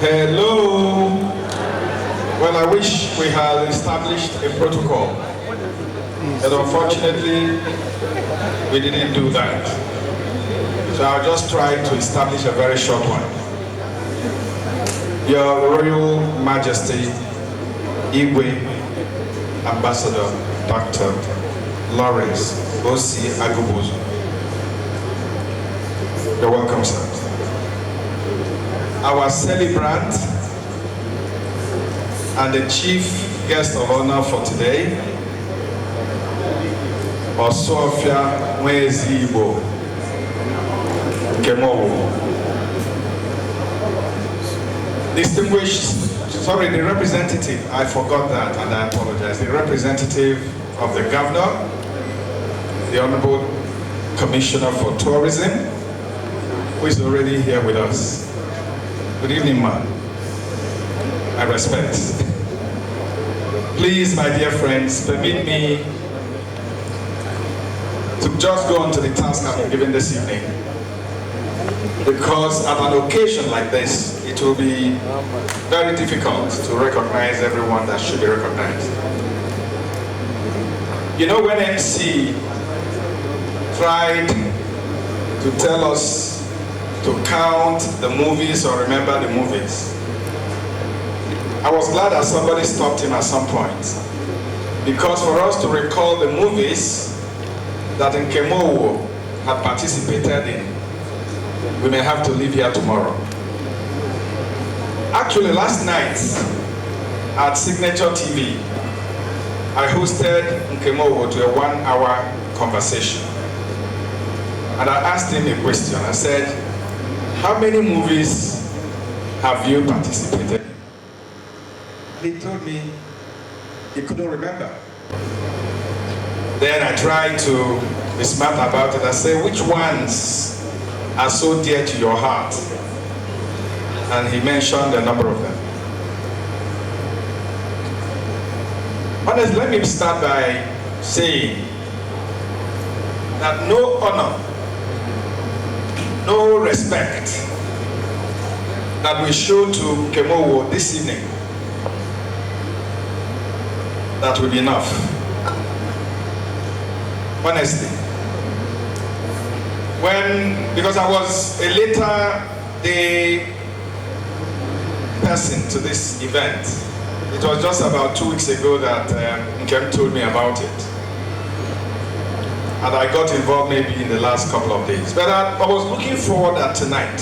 Hello. Well, I wish we had established a protocol, but unfortunately, we didn't do that. So I'll just try to establish a very short one. Your Royal Majesty, Igwe Ambassador Dr. Lawrence O.C. Agubuzu. You're welcome, sir. Our celebrant and the chief guest of honor for today, OSUOFIA'S distinguished, the representative, I forgot that and I apologize, the representative of the governor, the Honorable Commissioner for Tourism, who is already here with us. Good evening, ma'am. I respect. Please, my dear friends, permit me to just go on to the task I've been given this evening. Because at an occasion like this, it will be very difficult to recognize everyone that should be recognized. You know, when MC tried to tell us to count the movies or remember the movies, I was glad that somebody stopped him at some point. Because for us to recall the movies that Nkemowo had participated in, we may have to leave here tomorrow. Actually, last night at Signature TV, I hosted Nkemowo to a 1-hour conversation. And I asked him a question. I said, how many movies have you participated in? He told me he couldn't remember. Then I tried to be smart about it. I said, which ones are so dear to your heart? And he mentioned a number of them. Honestly, let me start by saying that no honor, no respect that we show to Nkemowo this evening, that will be enough. Honestly. Because I was a later day person to this event. It was just about 2 weeks ago that Nkem told me about it. And I got involved maybe in the last couple of days. But I was looking forward that tonight,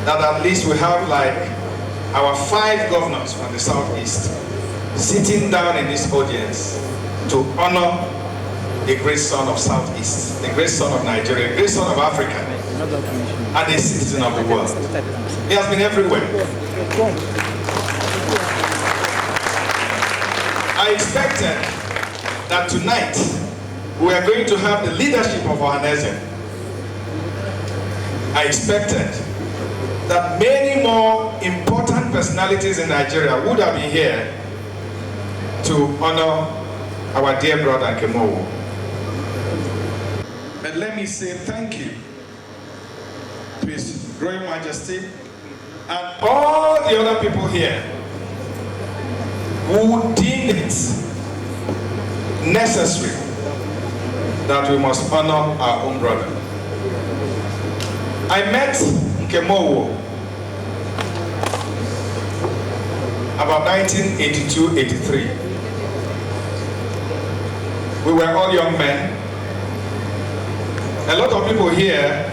that at least we have like our 5 governors from the Southeast sitting down in this audience to honor the great son of Southeast, the great son of Nigeria, the great son of Africa, and a citizen of the world. He has been everywhere. I expected that tonight we are going to have the leadership of our nation. I expected that many more important personalities in Nigeria would have been here to honor our dear brother Nkemowo. But let me say thank you to His Royal Majesty and all the other people here who deemed it necessary that we must honor our own brother. I met Nkemowo about 1982-83. We were all young men. A lot of people here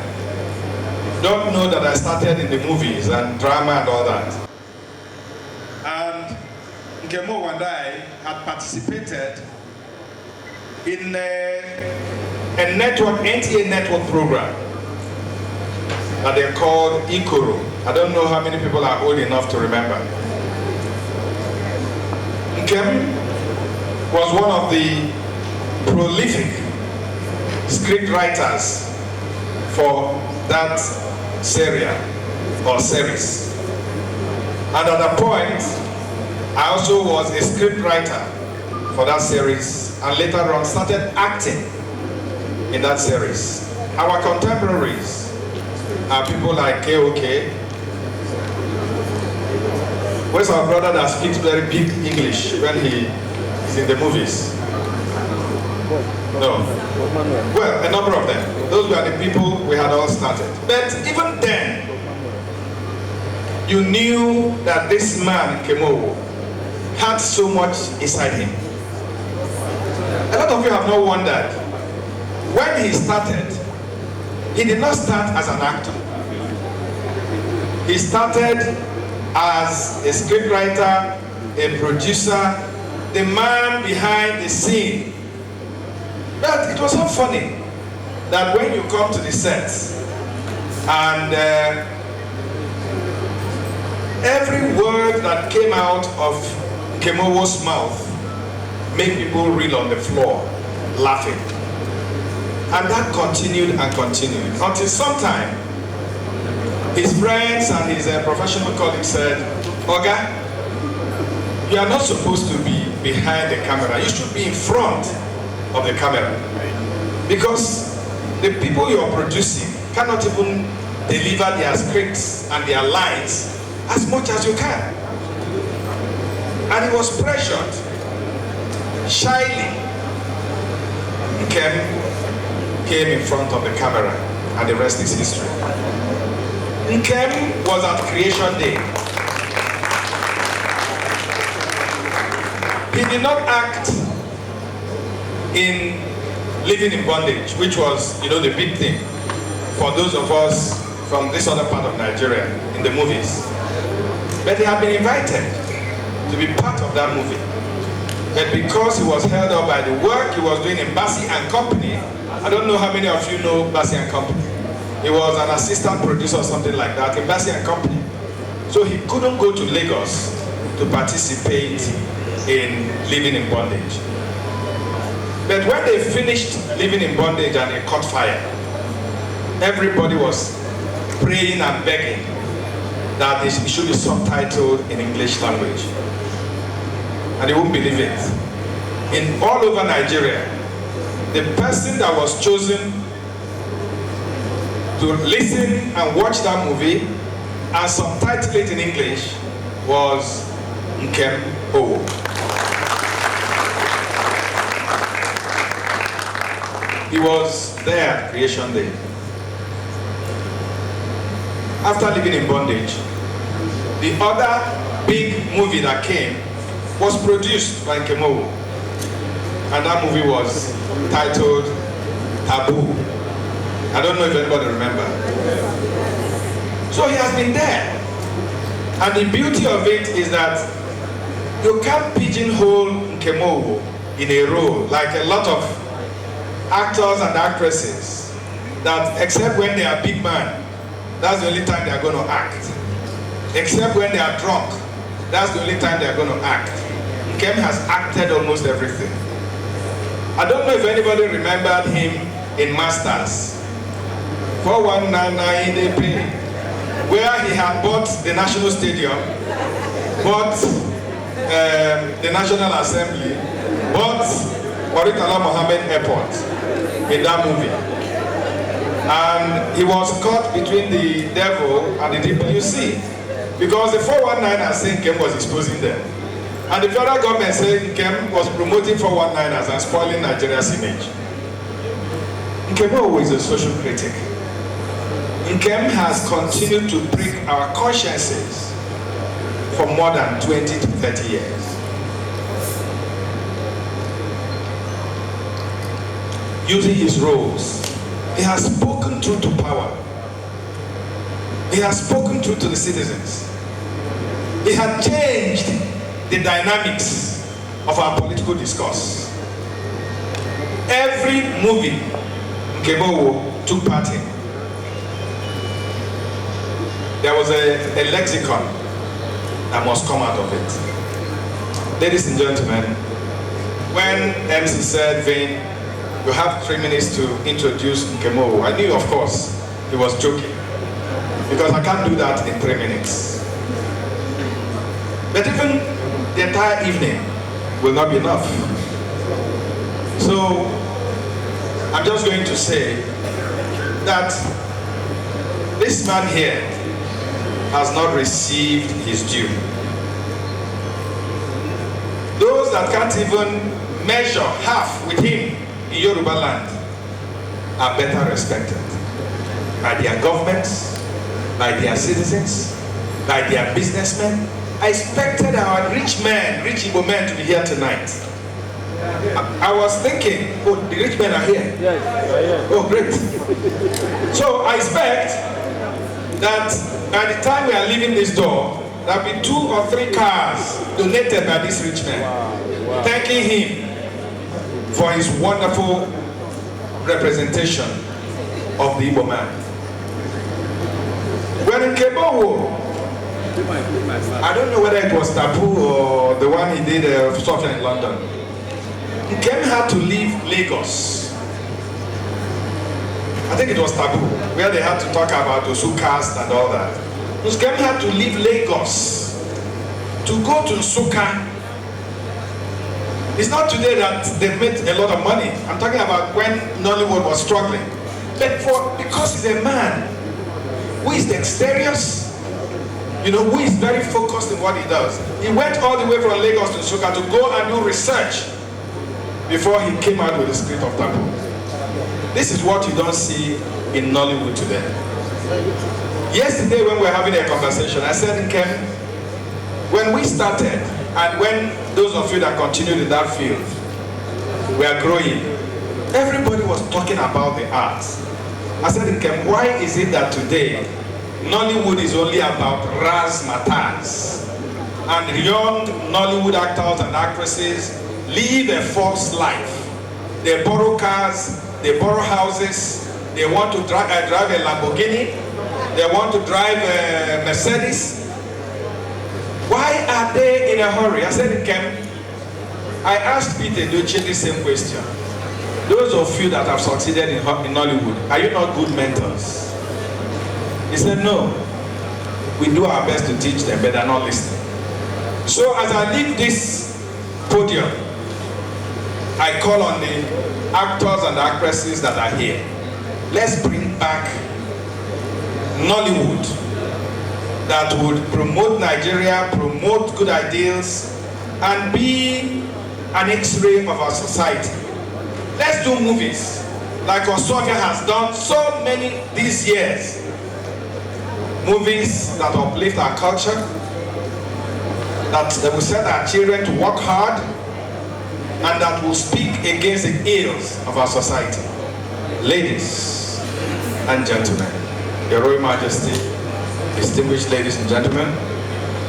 don't know that I started in the movies and drama and all that. And Nkemowo and I had participated in a network, NTA network program that they called ILO. I don't know how many people are old enough to remember. Nkem was one of the prolific script writers for that serial or series. And at that point, I also was a script writer for that series, and later on started acting in that series. Our contemporaries are people like KOK, Where's our brother that speaks very big English when he is in the movies? No. Well, a number of them. Those were the people we had all started. But even then, you knew that this man, Kemowo, had so much inside him. A lot of you have not wondered. When he started, he did not start as an actor. He started as a scriptwriter, a producer, the man behind the scene. But it was so funny that when you come to the sets and every word that came out of Kemowo's mouth made people reel on the floor laughing. And that continued and continued until sometime his friends and his professional colleagues said, Oga, you are not supposed to be behind the camera. You should be in front of the camera. Because the people you are producing cannot even deliver their scripts and their lines as much as you can. And he was pressured. Shyly, came in front of the camera, and the rest is history. Nkem was at Creation Day. He did not act in Living in Bondage, which was, you know, the big thing for those of us from this other part of Nigeria in the movies. But he had been invited to be part of that movie. But because he was held up by the work he was doing in Bassi and Company, I don't know how many of you know Bassi and Company. He was an assistant producer or something like that in Bassi and Company. So he couldn't go to Lagos to participate in Living in Bondage. But when they finished Living in Bondage and it caught fire, everybody was praying and begging that it should be subtitled in English language. And you won't believe it. In all over Nigeria, the person that was chosen to listen and watch that movie and subtitle it in English was Nkem Owo. He was there at Creation Day. After Living in Bondage, the other big movie that came was produced by Nkem Owo. And that movie was titled Taboo. I don't know if anybody remember. So he has been there. And the beauty of it is that you can't pigeonhole Nkem Owo in a role like a lot of actors and actresses that except when they are big man, that's the only time they are going to act. Except when they are drunk, that's the only time they are going to act. Nkem has acted almost everything. I don't know if anybody remembered him in Masters. 4199 they pay, where he had bought the National Stadium, bought the National Assembly, bought Murtala Mohammed Airport in that movie. And he was caught between the devil and the DWC because the 419ers said Nkem was exposing them. And the federal government said Nkem was promoting 419ers and spoiling Nigeria's image. Nkem Owo is a social critic. Nkem has continued to prick our consciences for more than 20 to 30 years. Using his roles, he has spoken truth to power. He has spoken truth to the citizens. He has changed the dynamics of our political discourse. Every movie Nkem Owo took part in, there was a lexicon that must come out of it. Ladies and gentlemen, when MC said, Vin, you have 3 minutes to introduce Nkem Owo, I knew, of course, he was joking. Because I can't do that in 3 minutes. But even the entire evening will not be enough. So, I'm just going to say that this man here has not received his due. those that can't even measure half with him in Yoruba land are better respected by their governments, by their citizens, by their businessmen. I expected our rich men, rich Igbo men to be here tonight. I was thinking, oh, the rich men are here. Yes. Oh, great. So I expect that by the time we are leaving this door, there will be 2 or 3 cars donated by this rich man. Wow. Thanking him for his wonderful representation of the Igbo man. When in Kebowo, I don't know whether it was Taboo or the one he did Sofia in London. Nkem had to leave Lagos. I think it was Taboo, where they had to talk about OSUOFIA'S and all that. Nkem had to leave Lagos to go to Nsukka. It's not today that they've made a lot of money. I'm talking about when Nollywood was struggling. But because he's a man who is dexterous, you know, who is very focused in what he does. He went all the way from Lagos to Nsukka to go and do research before he came out with the script of Taboo. This is what you don't see in Nollywood today. Yesterday when we were having a conversation, I said, Nkem, when we started, and when those of you that continued in that field were growing, everybody was talking about the arts. I said, Nkem, why is it that today Nollywood is only about razzmatazz, and young Nollywood actors and actresses live a false life? They borrow cars, they borrow houses, they want to drive a Lamborghini, they want to drive a Mercedes. Why are they in a hurry? I said, Nkem, I asked Peter Doche the same question. Those of you that have succeeded in Nollywood, are you not good mentors? He said, no. We do our best to teach them, but they're not listening. So as I leave this podium, I call on the actors and actresses that are here. Let's bring back Nollywood that would promote Nigeria, promote good ideals, and be an X-ray of our society. Let's do movies like OSUOFIA has done so many these years. Movies that uplift our culture, that will set our children to work hard, and that will speak against the ills of our society. Ladies and gentlemen, Your Royal Majesty, distinguished ladies and gentlemen,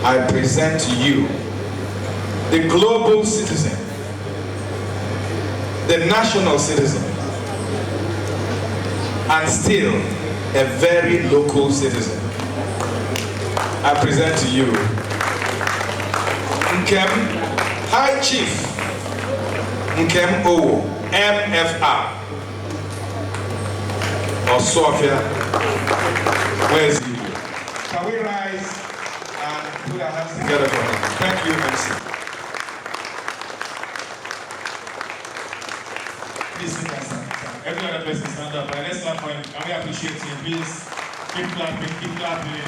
I present to you the global citizen, the national citizen, and still a very local citizen. I present to you Nkem, High Chief Nkem Owo, MFR, OSUOFIA. Where's he? Can we rise and put our hands together for him? Thank you, MC. Please sit and stand. Every other person stand up. And let's clap for him. Can we appreciate him? Please keep clapping, keep clapping.